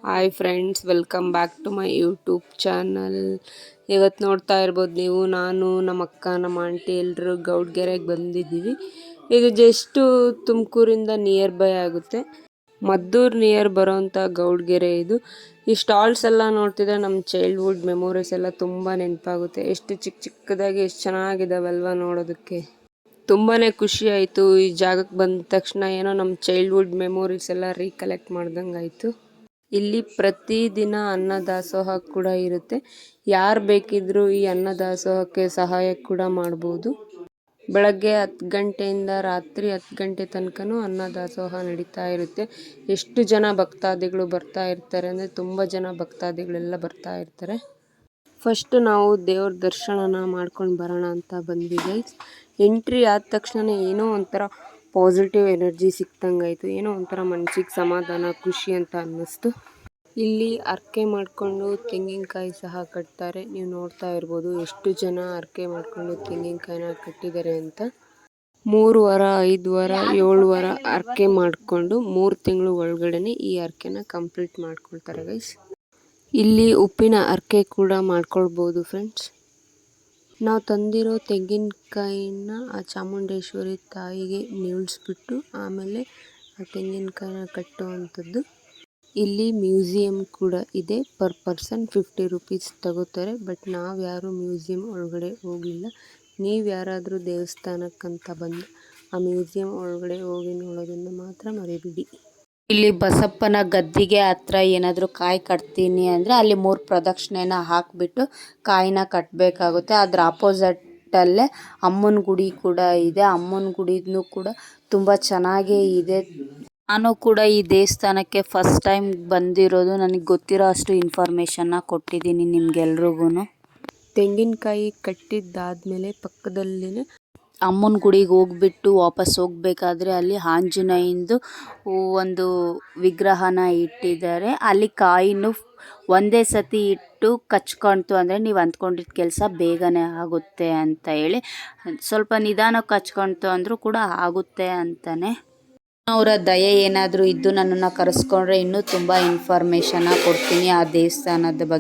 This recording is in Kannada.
Hi friends, welcome back to my YouTube channel. ಇವತ್ತು ನೋಡ್ತಾ ಇರ್ಬೋದು ನೀವು, ನಾನು ನಮ್ಮ ಅಕ್ಕ ನಮ್ಮ ಆಂಟಿ ಎಲ್ಲರೂ ಗೌಡ್ಗೆರೆಗೆ ಬಂದಿದ್ದೀವಿ. ಇದು ಜಸ್ಟು ತುಮಕೂರಿಂದ ನಿಯರ್ ಬೈ ಆಗುತ್ತೆ. ಮದ್ದೂರು ನಿಯರ್ ಬರೋವಂಥ ಗೌಡ್ಗೆರೆ ಇದು. ಈ ಸ್ಟಾಲ್ಸ್ ಎಲ್ಲ ನೋಡ್ತಿದ್ರೆ ನಮ್ಮ ಚೈಲ್ಡ್ಹುಡ್ ಮೆಮೊರೀಸ್ ಎಲ್ಲ ತುಂಬ ನೆನಪಾಗುತ್ತೆ. ಎಷ್ಟು ಚಿಕ್ಕದಾಗಿ ಎಷ್ಟು ಚೆನ್ನಾಗಿದ್ದಾವಲ್ವ ನೋಡೋದಕ್ಕೆ. ತುಂಬಾ ಖುಷಿ ಆಯಿತು ಈ ಜಾಗಕ್ಕೆ ಬಂದ ತಕ್ಷಣ. ಏನೋ ನಮ್ಮ ಚೈಲ್ಡ್ಹುಡ್ ಮೆಮೊರೀಸ್ ಎಲ್ಲ ರೀಕಲೆಕ್ಟ್ ಮಾಡ್ದಂಗೆ ಆಯಿತು. ಇಲ್ಲಿ ಪ್ರತಿದಿನ ಅನ್ನದಾಸೋಹ ಕೂಡ ಇರುತ್ತೆ. ಯಾರು ಬೇಕಿದ್ರೂ ಈ ಅನ್ನದಾಸೋಹಕ್ಕೆ ಸಹಾಯ ಕೂಡ ಮಾಡ್ಬೋದು. ಬೆಳಗ್ಗೆ 10 ಗಂಟೆಯಿಂದ ರಾತ್ರಿ 10 ಗಂಟೆ ತನಕನೂ ಅನ್ನದಾಸೋಹ ನಡೀತಾ ಇರುತ್ತೆ. ಎಷ್ಟು ಜನ ಭಕ್ತಾದಿಗಳು ಬರ್ತಾ ಇರ್ತಾರೆ ಅಂದರೆ ತುಂಬ ಜನ ಭಕ್ತಾದಿಗಳೆಲ್ಲ ಬರ್ತಾ ಇರ್ತಾರೆ. ಫಸ್ಟ್ ನಾವು ದೇವ್ರ ದರ್ಶನನ ಮಾಡ್ಕೊಂಡು ಬರೋಣ ಅಂತ ಬಂದ್ವಿ ಗೈಸ್. ಎಂಟ್ರಿ ಆದ ತಕ್ಷಣ ಏನೋ ಒಂಥರ ಪಾಸಿಟಿವ್ ಎನರ್ಜಿ ಸಿಕ್ತಂಗಾಯಿತು. ಏನೋ ಒಂಥರ ಮನಸ್ಸಿಗೆ ಸಮಾಧಾನ, ಖುಷಿ ಅಂತ ಅನ್ನಿಸ್ತು. ಇಲ್ಲಿ ಅರ್ಕೆ ಮಾಡಿಕೊಂಡು ತೆಂಗಿನಕಾಯಿ ಸಹ ಕಟ್ತಾರೆ. ನೀವು ನೋಡ್ತಾ ಇರ್ಬೋದು ಎಷ್ಟು ಜನ ಅರ್ಕೆ ಮಾಡಿಕೊಂಡು ತೆಂಗಿನಕಾಯಿನ ಕಟ್ಟಿದ್ದಾರೆ ಅಂತ. 3 ವಾರ 5 ವಾರ 7 ವಾರ ಅರ್ಕೆ ಮಾಡಿಕೊಂಡು 3 ತಿಂಗಳು ಒಳಗಡೆ ಈ ಅರ್ಕೆನ ಕಂಪ್ಲೀಟ್ ಮಾಡ್ಕೊಳ್ತಾರೆ ಗೈಸ್. ಇಲ್ಲಿ ಉಪ್ಪಿನ ಅರ್ಕೆ ಕೂಡ ಮಾಡ್ಕೊಳ್ಬೋದು ಫ್ರೆಂಡ್ಸ್. ನಾವು ತಂದಿರೋ ತೆಂಗಿನಕಾಯಿನ ಆ ಚಾಮುಂಡೇಶ್ವರಿ ತಾಯಿಗೆ ನೀಳಿಸ್ಬಿಟ್ಟು ಆಮೇಲೆ ಆ ತೆಂಗಿನಕಾಯಿನ ಕಟ್ಟುವಂಥದ್ದು. ಇಲ್ಲಿ ಮ್ಯೂಸಿಯಂ ಕೂಡ ಇದೆ. ಪರ್ ಪರ್ಸನ್ 50 ರುಪೀಸ್ ತಗೋತಾರೆ. ಬಟ್ ನಾವು ಯಾರು ಮ್ಯೂಸಿಯಂ ಒಳಗಡೆ ಹೋಗಲಿಲ್ಲ. ನೀವು ಯಾರಾದರೂ ದೇವಸ್ಥಾನಕ್ಕಂತ ಬಂದು ಆ ಮ್ಯೂಸಿಯಂ ಒಳಗಡೆ ಹೋಗಿ ನೋಡೋದನ್ನು ಮಾತ್ರ ಮರಿಬೇಡಿ. ಇಲ್ಲಿ ಬಸಪ್ಪನ ಗದ್ದಿಗೆ ಹತ್ರ ಏನಾದರೂ ಕಾಯಿ ಕಟ್ತೀನಿ ಅಂದರೆ ಅಲ್ಲಿ 3 ಪ್ರದಕ್ಷಿಣೆನ ಹಾಕಿಬಿಟ್ಟು ಕಾಯಿನ ಕಟ್ಟಬೇಕಾಗುತ್ತೆ. ಅದರ ಆಪೋಸಿಟಲ್ಲೇ ಅಮ್ಮನ ಗುಡಿ ಕೂಡ ಇದೆ. ಅಮ್ಮನ ಗುಡಿನೂ ಕೂಡ ತುಂಬ ಚೆನ್ನಾಗೇ ಇದೆ. ನಾನು ಕೂಡ ಈ ದೇವಸ್ಥಾನಕ್ಕೆ ಫಸ್ಟ್ ಟೈಮ್ ಬಂದಿರೋದು. ನನಗೆ ಗೊತ್ತಿರೋ ಅಷ್ಟು ಇನ್ಫಾರ್ಮೇಷನ್ನ ಕೊಟ್ಟಿದ್ದೀನಿ ನಿಮ್ಗೆಲ್ರಿಗೂ. ತೆಂಗಿನಕಾಯಿ ಕಟ್ಟಿದ್ದಾದಮೇಲೆ ಪಕ್ಕದಲ್ಲಿನೇ ಅಮ್ಮನ ಗುಡಿಗೆ ಹೋಗ್ಬಿಟ್ಟು ವಾಪಸ್ ಹೋಗ್ಬೇಕಾದ್ರೆ ಅಲ್ಲಿ ಆಂಜನೇಯಂದು ಒಂದು ವಿಗ್ರಹನ ಇಟ್ಟಿದ್ದಾರೆ. ಅಲ್ಲಿ ಕಾಯಿನೂ ಒಂದೇ ಸತಿ ಇಟ್ಟು ಕಚ್ಕೊಳ್ತು ಅಂದರೆ ನೀವು ಅಂದ್ಕೊಂಡಿದ್ದ ಕೆಲಸ ಬೇಗನೆ ಆಗುತ್ತೆ ಅಂತ ಹೇಳಿ, ಸ್ವಲ್ಪ ನಿಧಾನಕ್ಕೆ ಕಚ್ಕೊಳ್ತು ಅಂದರೂ ಕೂಡ ಆಗುತ್ತೆ ಅಂತಾನೆ. ಅವರ ದಯೆ ಏನಾದರೂ ಇದ್ದು ನನ್ನನ್ನು ಕರೆಸ್ಕೊಂಡ್ರೆ ಇನ್ನೂ ತುಂಬ ಇನ್ಫಾರ್ಮೇಷನ್ನ ಕೊಡ್ತೀನಿ ಆ ದೇವಸ್ಥಾನದ ಬಗ್ಗೆ.